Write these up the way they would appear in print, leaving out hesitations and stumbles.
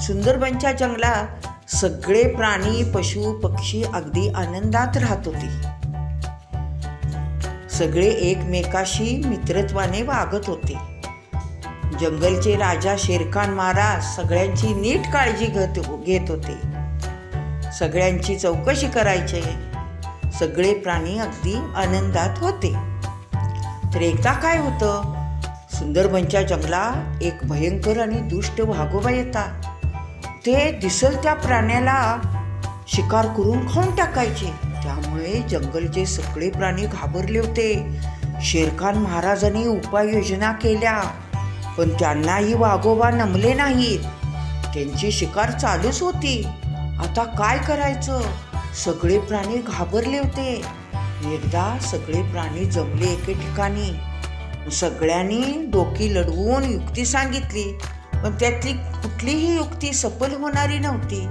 सुंदरबनच्या जंगलात सगळे प्राणी, पशु, पक्षी अगदी आनंदात राहत होते. सगळे एकमेकाशी मित्रत्वाने वागत होते. जंगलचे राजा शेरखान महाराज सगळ्यांची नीट काळजी घेत होते. सगळ्यांची चौकशी करायचे. सगळे प्राणी अगदी आनंदात होते. तर एकदा काय होतं, सुंदरबनच्या जंगलात एक भयंकर आणि दुष्ट वाघोबा येतात. ते दिसल त्या प्राण्याला शिकार करून खाऊन टाकायचे. त्यामुळे जंगलचे सगळे प्राणी घाबरले होते. शेरखान महाराजांनी उपाययोजना केल्या, पण त्यांनाही वाघोबा नमले नाहीत. त्यांची शिकार चालूच होती. आता काय करायचं? सगळे प्राणी घाबरले होते. एकदा सगळे प्राणी जमले एके ठिकाणी. सगळ्यांनी डोकी लढवून युक्ती सांगितली, पण त्यातली कुठलीही युक्ती सफल होणारी नव्हती.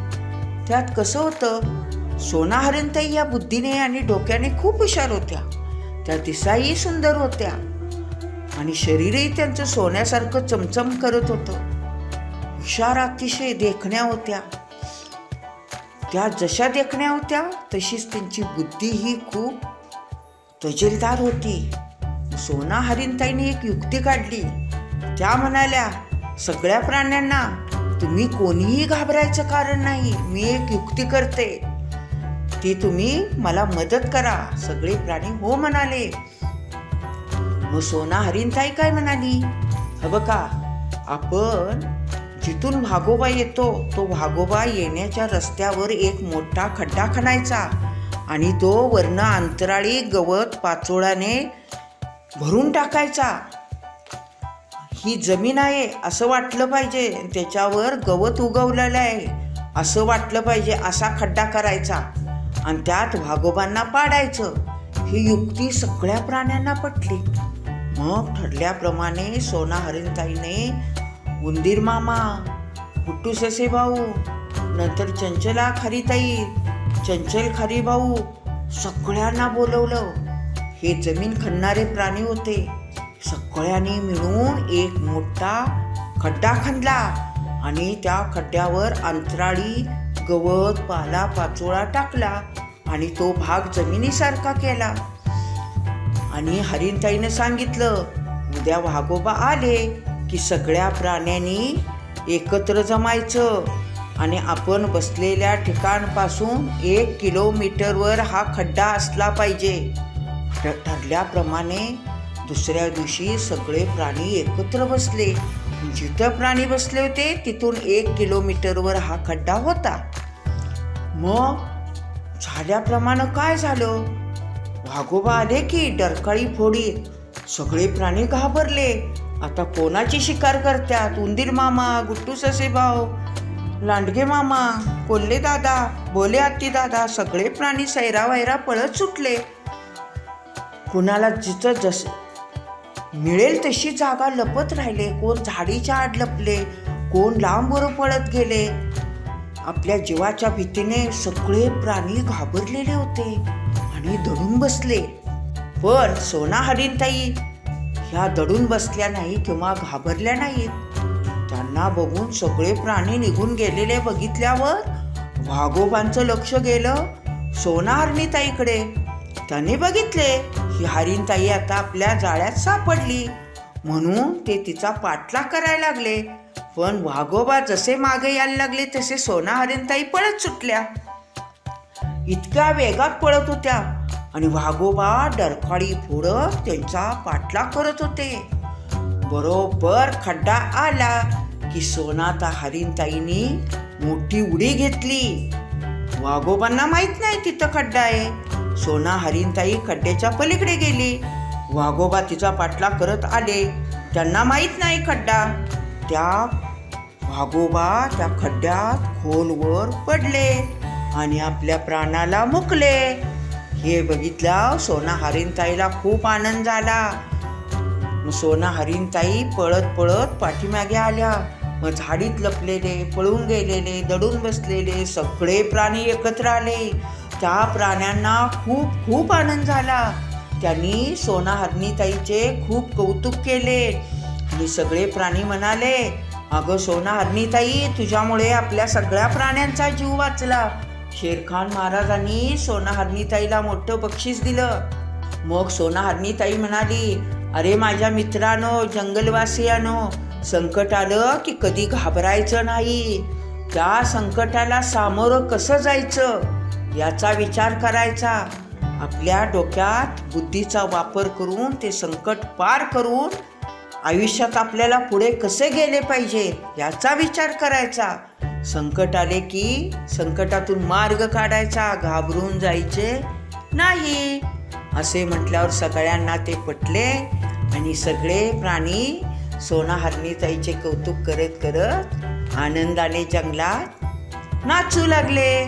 त्यात कसं होतं, सोना हरणताई या बुद्धीने आणि डोक्याने खूप हुशार होत्या. त्या दिसाही सुंदर होत्या आणि शरीरही त्यांचं सोन्यासारखं चमचम करत होतं. हुशार अतिशय देखण्या होत्या. त्या जशा देखण्या होत्या तशीच त्यांची बुद्धी ही खूप तजेलदार होती. सोना हरणताईने एक युक्ती काढली. त्या म्हणाल्या, सगळ्या प्राण्यांना, तुम्ही कोणीही घाबरायचं कारण नाही. मी एक युक्ती करते, ती तुम्ही मला मदत करा. सगळे प्राणी हो म्हणाले. मग सोना हरणताई काय म्हणाली, हे बघा, आपण जिथून वाघोबा येतो तो वाघोबा येण्याच्या रस्त्यावर एक मोठा खड्डा खणायचा आणि तो वरनं अंतराळी गवत पाचोळ्याने भरून टाकायचा. ही जमीन आहे असं वाटलं पाहिजे, त्याच्यावर गवत उगवलेलं आहे असं वाटलं पाहिजे, असा खड्डा करायचा आणि त्यात वाघोबांना पाडायचं. ही युक्ती सगळ्या प्राण्यांना पटली. मग ठरल्याप्रमाणे सोना हरणताईने उंदीर मामा, गुट्टू ससे भाऊ, नंतर चंचला खारीताई, चंचल खारी भाऊ सगळ्यांना बोलवलं. हे जमीन खणणारे प्राणी होते. सगळ्यांनी मिळून एक मोठा खड्डा खणला आणि त्या खड्ड्यावर अंतराळी गवत, पाला, पाचोळा टाकला आणि तो भाग जमिनीसारखा केला. आणि हरणताईनं सांगितलं, उद्या वाघोबा आले की सगळ्या प्राण्यांनी एकत्र जमायचं आणि आपण बसलेल्या ठिकाणपासून 1 किलोमीटरवर हा खड्डा असला पाहिजे. ठरल्याप्रमाणे दुसऱ्या दिवशी सगळे प्राणी एकत्र बसले. जिथं प्राणी बसले होते तिथून 1 किलोमीटरवर हा खड्डा होता. मग झाल्याप्रमाणे काय झालं, वाघोबा आले की डरकाळी फोडीत. सगळे प्राणी घाबरले. आता कोणाची शिकार करतात? उंदीर मामा, गुट्टू ससे भाऊ, लांडगे मामा, कोल्हे दादा, बोले हत्ती दादा सगळे प्राणी सैरावैरा पळत सुटले. कुणाला जिथं जसे मिळेल तशी जागा लपत राहिले. कोण झाडीच्या आड लपले, कोण लांबवर पळत गेले. आपल्या जीवाच्या भीतीने सगळे प्राणी घाबरलेले होते आणि दडून बसले. पण सोना हरणताई ह्या दडून बसल्या नाही किंवा घाबरल्या नाहीत. त्यांना बघून सगळे प्राणी निघून गेलेले बघितल्यावर वाघोबांचं लक्ष गेलं सोना हरणताईकडे. त्याने बघितले ही हरणताई आता आपल्या जाळ्यात सापडली, म्हणून ते तिचा पाठलाग करायला लागले. पण वाघोबा जसे मागे यायला लागले तसे सोना हरणताई पळत सुटल्या. इतक्या वेगात पळत होत्या आणि वाघोबा डरकाळी फोडत त्यांचा पाठलाग करत होते. बरोबर खड्डा आला की सोनाता हरणताईंनी मोठी उडी घेतली. वाघोबांना माहित नाही तिथं खड्डा आहे. सोना हरणताई खड्ड्याच्या पलीकडे गेली. वाघोबा तिचा पाठलाग करत आले. त्यांना माहित नाही खड्डा. त्या वाघोबा त्या खड्ड्यात खोलवर पडले आणि आपल्या प्राणाला मुकले. हे बघितलं सोना हरणताईला खूप आनंद झाला. सोना हरणताई पळत पळत पाठीमागे आल्या. मग झाडीत लपलेले, पळून गेलेले, दडून बसलेले सगळे प्राणी एकत्र आले. त्या प्राण्यांना खूप खूप आनंद झाला. त्यांनी सोना हरणताईचे खूप कौतुक केले आणि सगळे प्राणी म्हणाले, अगं सोना हरणीताई, तुझ्यामुळे आपल्या सगळ्या प्राण्यांचा जीव वाचला. शेरखान महाराजांनी सोना हरणीताईला मोठं बक्षीस दिलं. मग सोना हरणीताई म्हणाली, अरे माझ्या मित्रांनो, जंगलवासियानो, संकट आलं की कधी घाबरायचं नाही. त्या संकटाला सामोरं कसं जायचं याचा विचार करायचा. आपल्या डोक्यात बुद्धीचा वापर करून ते संकट पार करून आयुष्यात आपल्याला पुढे कसे गेले पाहिजे याचा विचार करायचा. संकट आले की संकटातून मार्ग काढायचा, घाबरून जायचे नाही. असे म्हटल्यावर सगळ्यांना ते पटले आणि सगळे प्राणी सोना हरणीताईचे कौतुक करत करत आनंदाने जंगलात नाचू लागले.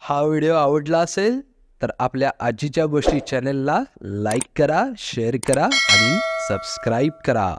हा व्हिडिओ आवडला असेल तर आपल्या आजीच्या गोष्टी चॅनलला लाईक करा, शेअर करा आणि सबस्क्राईब करा.